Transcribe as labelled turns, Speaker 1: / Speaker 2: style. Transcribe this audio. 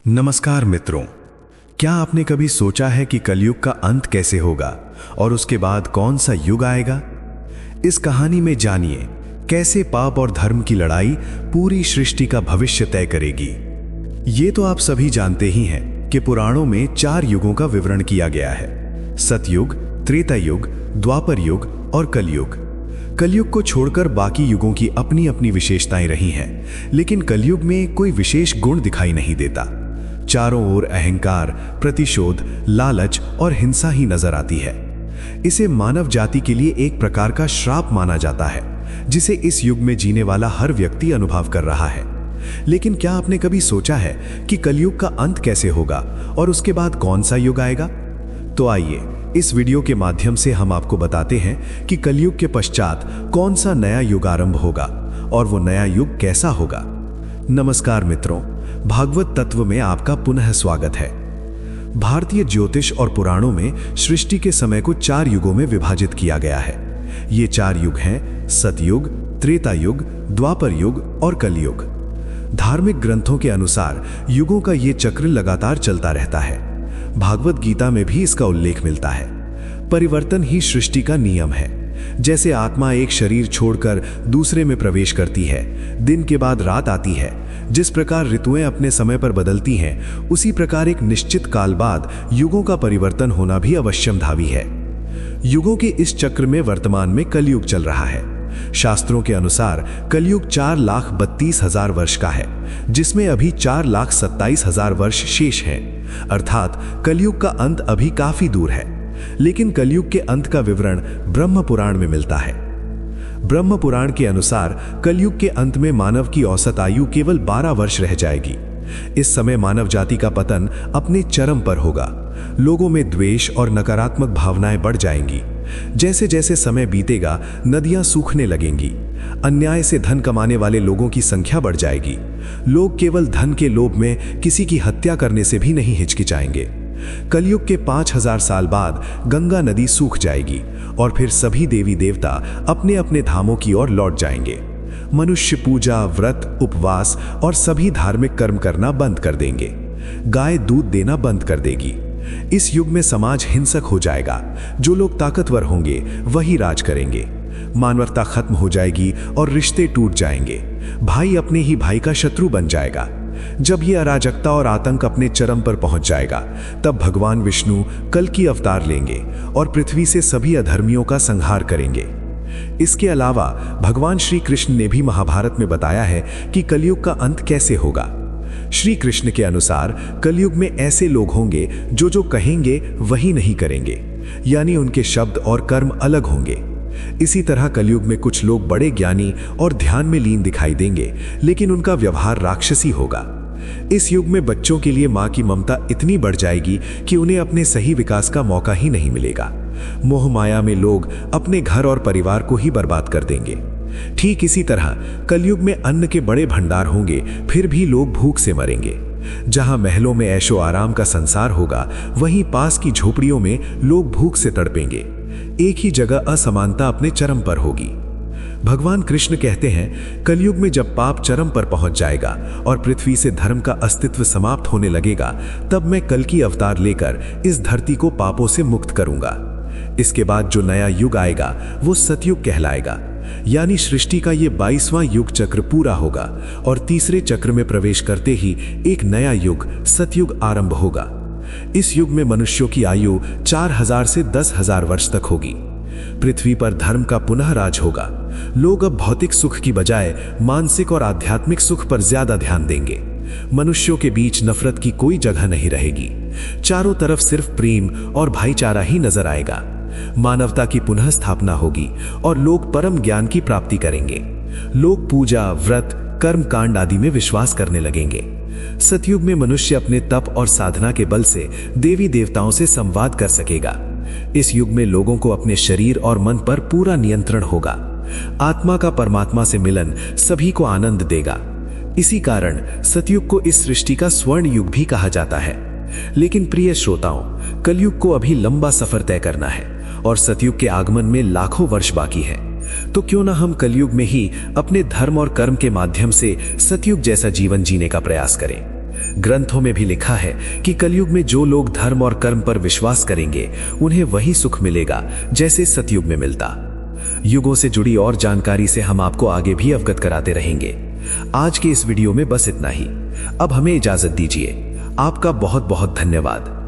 Speaker 1: नमस्कार मित्रों, क्या आपने कभी सोचा है कि कलयुग का अंत कैसे होगा और उसके बाद कौन सा युग आएगा? इस कहानी में जानिए कैसे पाप और धर्म की लड़ाई पूरी सृष्टि का भविष्य तय करेगी। ये तो आप सभी जानते ही हैं कि पुराणों में 4 युगों का विवरण किया गया है: सतयुग, त्रेता युग, द्वापर युग और कलयुग। कलयुग को छोड़कर बाकी युगों की अपनी अपनी विशेषताएं रही हैं, लेकिन कलयुग में कोई विशेष गुण दिखाई नहीं देता। चारों ओर अहंकार, प्रतिशोध, लालच और हिंसा ही नजर आती है। इसे मानव जाति के लिए एक प्रकार का श्राप माना जाता है, जिसे इस युग में जीने वाला हर व्यक्ति अनुभव कर रहा है। लेकिन क्या आपने कभी सोचा है कि कलयुग का अंत कैसे होगा और उसके बाद कौन सा युग आएगा? तो आइए इस वीडियो के माध्यम से हम आपको बताते हैं कि कलयुग के पश्चात कौन सा नया युग आरंभ होगा और वो नया युग कैसा होगा। नमस्कार मित्रों, भागवत तत्व में आपका पुनः स्वागत है। भारतीय ज्योतिष और पुराणों में सृष्टि के समय को 4 युगों में विभाजित किया गया है। ये 4 युग हैं: सतयुग, त्रेता युग, द्वापर युग और कलयुग। धार्मिक ग्रंथों के अनुसार युगों का ये चक्र लगातार चलता रहता है। भागवत गीता में भी इसका उल्लेख मिलता है। परिवर्तन ही सृष्टि का नियम है। जैसे आत्मा एक शरीर छोड़कर दूसरे में प्रवेश करती है, दिन के बाद रात आती है, जिस प्रकार ऋतुएं अपने समय पर बदलती हैं, उसी प्रकार एक निश्चित काल बाद युगों का परिवर्तन होना भी अवश्यम्भावी है। युगों के इस चक्र में वर्तमान में कलयुग चल रहा है। शास्त्रों के अनुसार कलयुग 4,32,000 वर्ष का है, जिसमें अभी 4,27,000 वर्ष शेष हैं। अर्थात कलयुग का अंत अभी काफी दूर है। लेकिन कलयुग के अंत का विवरण ब्रह्म पुराण में मिलता है। ब्रह्म पुराण के अनुसार कलयुग के अंत में मानव की औसत आयु केवल 12 वर्ष रह जाएगी। इस समय मानव जाति का पतन अपने चरम पर होगा। लोगों में द्वेष और नकारात्मक भावनाएं बढ़ जाएंगी। जैसे जैसे समय बीतेगा, नदियां सूखने लगेंगी। अन्याय से धन कमाने वाले लोगों की संख्या बढ़ जाएगी। लोग केवल धन के लोभ में किसी की हत्या करने से भी नहीं हिचकिचाएंगे। कलयुग के 5000 साल बाद गंगा नदी सूख जाएगी और फिर सभी देवी देवता अपने अपने धामों की ओर लौट जाएंगे। मनुष्य पूजा, व्रत, उपवास और सभी धार्मिक कर्म करना बंद कर देंगे। गाय दूध देना बंद कर देगी। इस युग में समाज हिंसक हो जाएगा। जो लोग ताकतवर होंगे वही राज करेंगे। मानवता खत्म हो जाएगी और रिश्ते टूट जाएंगे। भाई अपने ही भाई का शत्रु बन जाएगा। जब ये अराजकता और आतंक अपने चरम पर पहुंच जाएगा, तब भगवान विष्णु कल की अवतार लेंगे और पृथ्वी से सभी अधर्मियों का संहार करेंगे। इसके अलावा भगवान श्री कृष्ण ने भी महाभारत में बताया है कि कलयुग का अंत कैसे होगा। श्री कृष्ण के अनुसार कलयुग में ऐसे लोग होंगे जो कहेंगे वही नहीं करेंगे, यानी उनके शब्द और कर्म अलग होंगे। इसी तरह कलयुग में कुछ लोग बड़े ज्ञानी और ध्यान में लीन दिखाई देंगे, लेकिन उनका व्यवहार राक्षसी होगा। इस युग में बच्चों के लिए मां की ममता इतनी बढ़ जाएगी कि उन्हें अपने सही विकास का मौका ही नहीं मिलेगा। मोह माया में लोग अपने घर और परिवार को ही बर्बाद कर देंगे। ठीक इसी तरह कलयुग में अन्न के बड़े भंडार होंगे, फिर भी लोग भूख से मरेंगे। जहां महलों में ऐशो आराम का संसार होगा, वहीं पास की झोपड़ियों में लोग भूख से तड़पेंगे। एक ही जगह असमानता अपने चरम पर होगी। भगवान कृष्ण कहते हैं, कलयुग में जब पाप चरम पर पहुंच जाएगा और पृथ्वी से धर्म का अस्तित्व समाप्त होने लगेगा, तब मैं कल की अवतार लेकर इस धरती को पापों से मुक्त करूंगा। इसके बाद जो नया युग आएगा वो सतयुग कहलाएगा, यानी सृष्टि का ये 22वां युग चक्र पूरा होगा और तीसरे चक्र में प्रवेश करते ही एक नया युग सतयुग आरंभ होगा। इस युग में मनुष्यों की आयु 4000 से 10,000 वर्ष तक होगी। पृथ्वी पर धर्म का पुनः राज होगा। लोग अब भौतिक सुख की बजाय मानसिक और आध्यात्मिक सुख पर ज्यादा ध्यान देंगे। मनुष्यों के बीच नफरत की कोई जगह नहीं रहेगी। चारों तरफ सिर्फ प्रेम और भाईचारा ही नजर आएगा। मानवता की पुनः स्थापना होगी और लोग परम ज्ञान की प्राप्ति करेंगे। लोग पूजा, व्रत, कर्म कांड आदि में विश्वास करने लगेंगे। सतयुग में मनुष्य अपने तप और साधना के बल से देवी देवताओं से संवाद कर सकेगा। इस युग में लोगों को अपने शरीर और मन पर पूरा नियंत्रण होगा। आत्मा का परमात्मा से मिलन सभी को आनंद देगा। इसी कारण सतयुग को इस सृष्टि का स्वर्ण युग भी कहा जाता है। लेकिन प्रिय श्रोताओं, कलयुग को अभी लंबा सफर तय करना है और सतयुग के आगमन में लाखों वर्ष बाकी है। तो क्यों ना हम कलयुग में ही अपने धर्म और कर्म के माध्यम से सतयुग जैसा जीवन जीने का प्रयास करें।
Speaker 2: ग्रंथों में भी लिखा है कि कलयुग में जो लोग धर्म और कर्म पर विश्वास करेंगे उन्हें वही सुख मिलेगा जैसे सतयुग में मिलता। युगों से जुड़ी और जानकारी से हम आपको आगे भी अवगत कराते रहेंगे। आज के इस वीडियो में बस इतना ही। अब हमें इजाजत दीजिए। आपका बहुत बहुत धन्यवाद।